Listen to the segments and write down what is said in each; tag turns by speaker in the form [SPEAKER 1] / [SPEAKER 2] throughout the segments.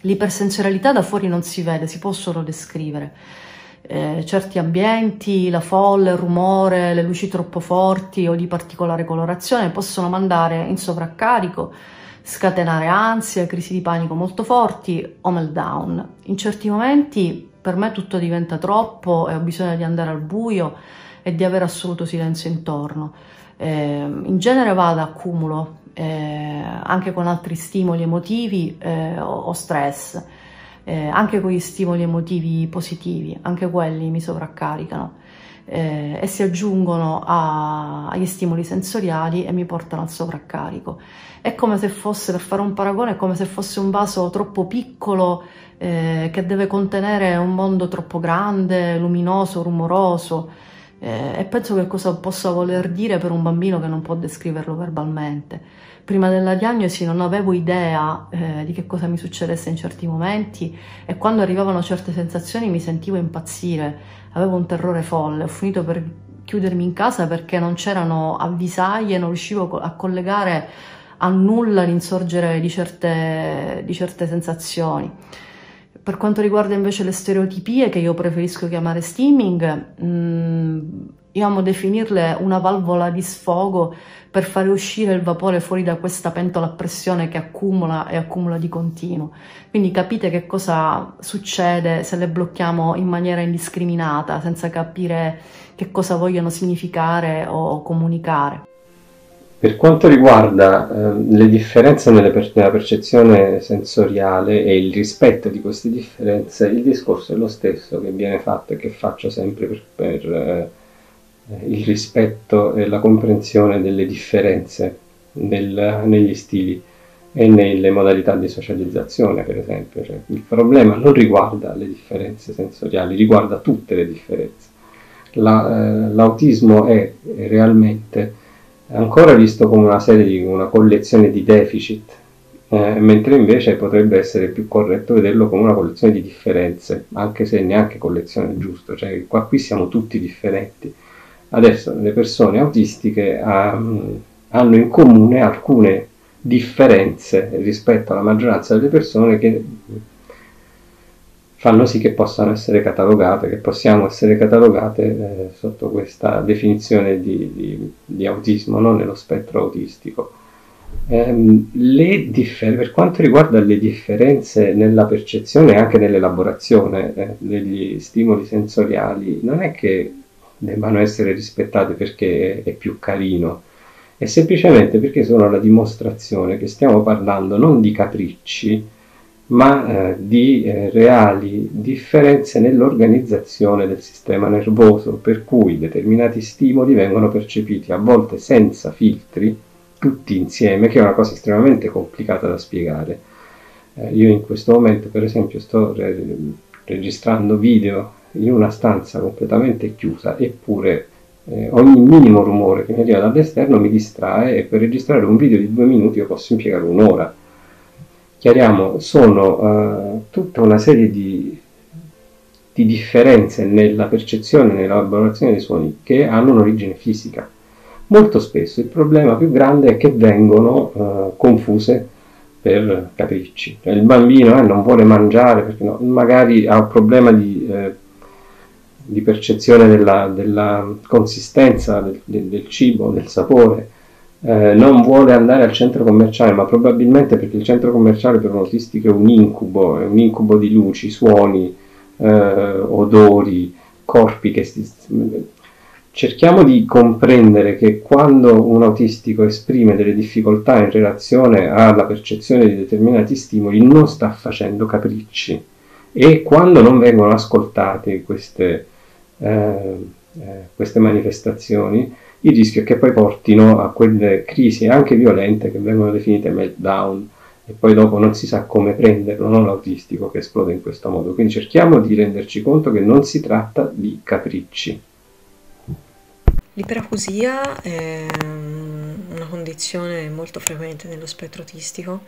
[SPEAKER 1] L'ipersensorialità da fuori non si vede, si può solo descrivere. Certi ambienti, la folla, il rumore, le luci troppo forti o di particolare colorazione possono mandare in sovraccarico, scatenare ansia, crisi di panico molto forti o meltdown. In certi momenti per me tutto diventa troppo e ho bisogno di andare al buio e di avere assoluto silenzio intorno. In genere va ad accumulo, anche con altri stimoli emotivi o stress. Anche con gli stimoli emotivi positivi, anche quelli mi sovraccaricano e si aggiungono agli stimoli sensoriali e mi portano al sovraccarico. È come se fosse, per fare un paragone, è come se fosse un vaso troppo piccolo che deve contenere un mondo troppo grande, luminoso, rumoroso, e penso che cosa possa voler dire per un bambino che non può descriverlo verbalmente. Prima della diagnosi non avevo idea di che cosa mi succedesse in certi momenti e quando arrivavano certe sensazioni mi sentivo impazzire, avevo un terrore folle, ho finito per chiudermi in casa perché non c'erano avvisaglie, non riuscivo a collegare a nulla l'insorgere di certe sensazioni. Per quanto riguarda invece le stereotipie, che io preferisco chiamare stimming, io amo definirle una valvola di sfogo per fare uscire il vapore fuori da questa pentola a pressione che accumula e accumula di continuo. Quindi capite che cosa succede se le blocchiamo in maniera indiscriminata, senza capire che cosa vogliono significare o comunicare.
[SPEAKER 2] Per quanto riguarda le differenze nella percezione sensoriale e il rispetto di queste differenze, il discorso è lo stesso che viene fatto e che faccio sempre per il rispetto e la comprensione delle differenze negli stili e nelle modalità di socializzazione, per esempio. Cioè, il problema non riguarda le differenze sensoriali, riguarda tutte le differenze. L'autismo è realmente ancora visto come una collezione di deficit, mentre invece potrebbe essere più corretto vederlo come una collezione di differenze, anche se neanche collezione è giusto, cioè qui siamo tutti differenti. Adesso le persone autistiche hanno in comune alcune differenze rispetto alla maggioranza delle persone che fanno sì che possano essere catalogate, che possiamo essere catalogate sotto questa definizione di autismo, non nello spettro autistico. Per quanto riguarda le differenze nella percezione e anche nell'elaborazione degli stimoli sensoriali, non è che debbano essere rispettate perché è più carino, è semplicemente perché sono la dimostrazione che stiamo parlando non di capricci, ma di reali differenze nell'organizzazione del sistema nervoso, per cui determinati stimoli vengono percepiti a volte senza filtri, tutti insieme, che è una cosa estremamente complicata da spiegare. Io in questo momento, per esempio, sto registrando video in una stanza completamente chiusa, eppure ogni minimo rumore che mi arriva dall'esterno mi distrae, e per registrare un video di 2 minuti io posso impiegare un'ora. Chiariamo, sono tutta una serie di differenze nella percezione e nell'elaborazione dei suoni che hanno un'origine fisica. Molto spesso il problema più grande è che vengono confuse per capricci. Cioè, il bambino non vuole mangiare perché magari ha un problema di percezione della consistenza del cibo, del sapore. Non vuole andare al centro commerciale, ma probabilmente perché il centro commerciale per un autistico è un incubo di luci, suoni, odori, corpi che cerchiamo di comprendere che quando un autistico esprime delle difficoltà in relazione alla percezione di determinati stimoli non sta facendo capricci, e quando non vengono ascoltate queste manifestazioni, il rischio è che poi portino a quelle crisi anche violente che vengono definite meltdown, e poi dopo non si sa come prenderlo, non l'autistico che esplode in questo modo. Quindi cerchiamo di renderci conto che non si tratta di capricci.
[SPEAKER 3] L'iperacusia è una condizione molto frequente nello spettro autistico,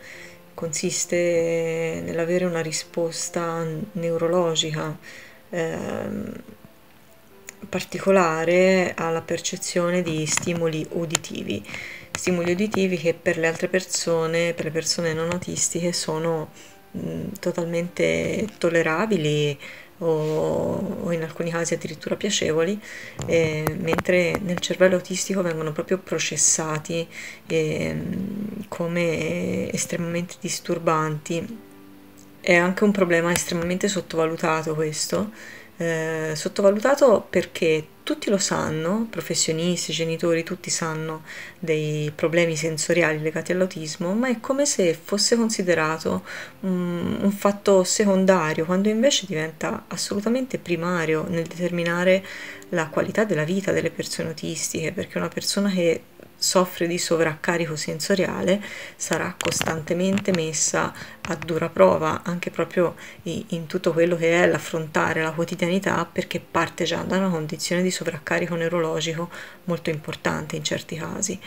[SPEAKER 3] consiste nell'avere una risposta neurologica particolare alla percezione di stimoli uditivi che per le altre persone, per le persone non autistiche, sono totalmente tollerabili o in alcuni casi addirittura piacevoli, mentre nel cervello autistico vengono proprio processati come estremamente disturbanti. È anche un problema estremamente sottovalutato questo, sottovalutato perché tutti lo sanno, professionisti, genitori, tutti sanno dei problemi sensoriali legati all'autismo, ma è come se fosse considerato un fatto secondario, quando invece diventa assolutamente primario nel determinare la qualità della vita delle persone autistiche, perché una persona che soffre di sovraccarico sensoriale sarà costantemente messa a dura prova anche proprio in tutto quello che è l'affrontare la quotidianità, perché parte già da una condizione di sovraccarico neurologico molto importante in certi casi.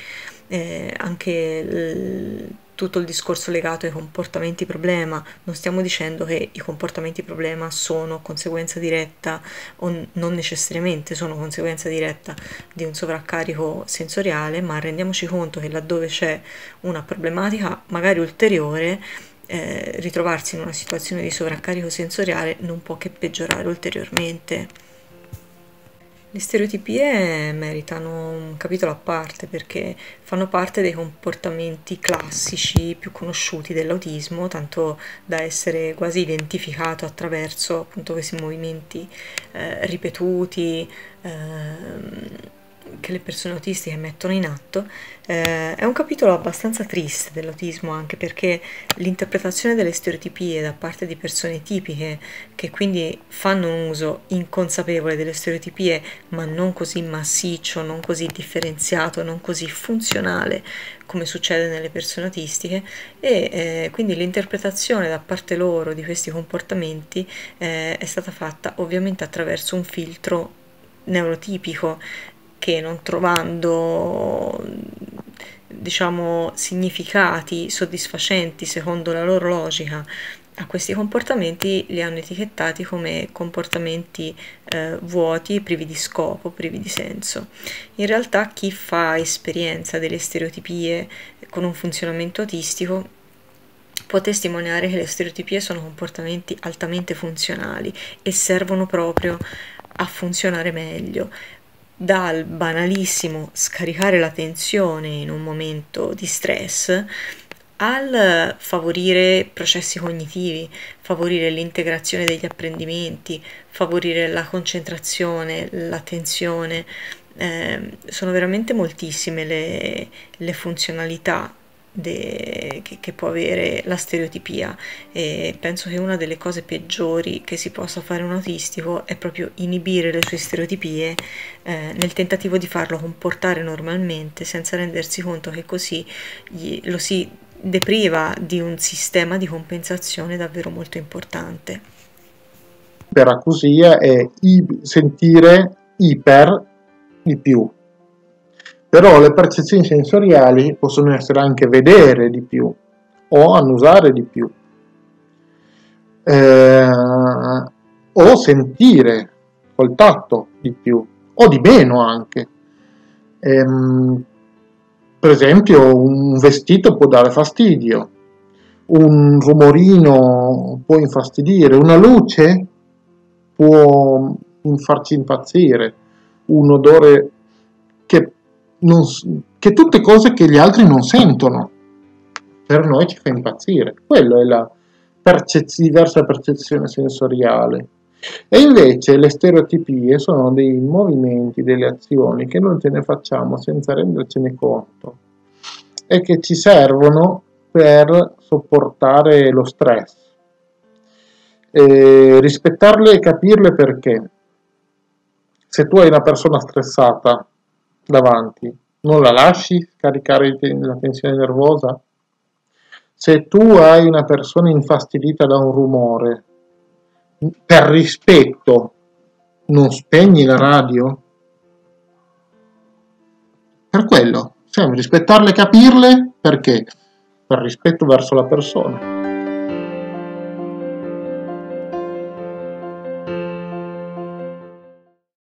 [SPEAKER 3] Tutto il discorso legato ai comportamenti problema, non stiamo dicendo che i comportamenti problema sono conseguenza diretta o non necessariamente sono conseguenza diretta di un sovraccarico sensoriale, ma rendiamoci conto che laddove c'è una problematica magari ulteriore, ritrovarsi in una situazione di sovraccarico sensoriale non può che peggiorare ulteriormente. Le stereotipie meritano un capitolo a parte perché fanno parte dei comportamenti classici più conosciuti dell'autismo, tanto da essere quasi identificato attraverso appunto questi movimenti ripetuti che le persone autistiche mettono in atto. È un capitolo abbastanza triste dell'autismo, anche perché l'interpretazione delle stereotipie da parte di persone tipiche, che quindi fanno un uso inconsapevole delle stereotipie, ma non così massiccio, non così differenziato, non così funzionale come succede nelle persone autistiche, e quindi l'interpretazione da parte loro di questi comportamenti è stata fatta ovviamente attraverso un filtro neurotipico, che non trovando, diciamo, significati soddisfacenti secondo la loro logica a questi comportamenti, li hanno etichettati come comportamenti vuoti, privi di scopo, privi di senso. In realtà chi fa esperienza delle stereotipie con un funzionamento autistico può testimoniare che le stereotipie sono comportamenti altamente funzionali e servono proprio a funzionare meglio, dal banalissimo scaricare la tensione in un momento di stress al favorire processi cognitivi, favorire l'integrazione degli apprendimenti, favorire la concentrazione, l'attenzione. Sono veramente moltissime le funzionalità che può avere la stereotipia, e penso che una delle cose peggiori che si possa fare un autistico è proprio inibire le sue stereotipie nel tentativo di farlo comportare normalmente, senza rendersi conto che così lo si depriva di un sistema di compensazione davvero molto importante.
[SPEAKER 4] Iperacusia è sentire iper di più. Però le percezioni sensoriali possono essere anche vedere di più o annusare di più, o sentire col tatto di più o di meno anche. Per esempio un vestito può dare fastidio, un rumorino può infastidire, una luce può farci impazzire, un odore che tutte cose che gli altri non sentono, per noi ci fa impazzire. Quello è la diversa percezione sensoriale. E invece le stereotipie sono dei movimenti, delle azioni che noi ce ne facciamo senza rendercene conto e che ci servono per sopportare lo stress. Rispettarle e capirle, perché se tu hai una persona stressata davanti, non la lasci scaricare la tensione nervosa? Se tu hai una persona infastidita da un rumore, per rispetto non spegni la radio? Per quello, rispettarle e capirle, perché? Per rispetto verso la persona.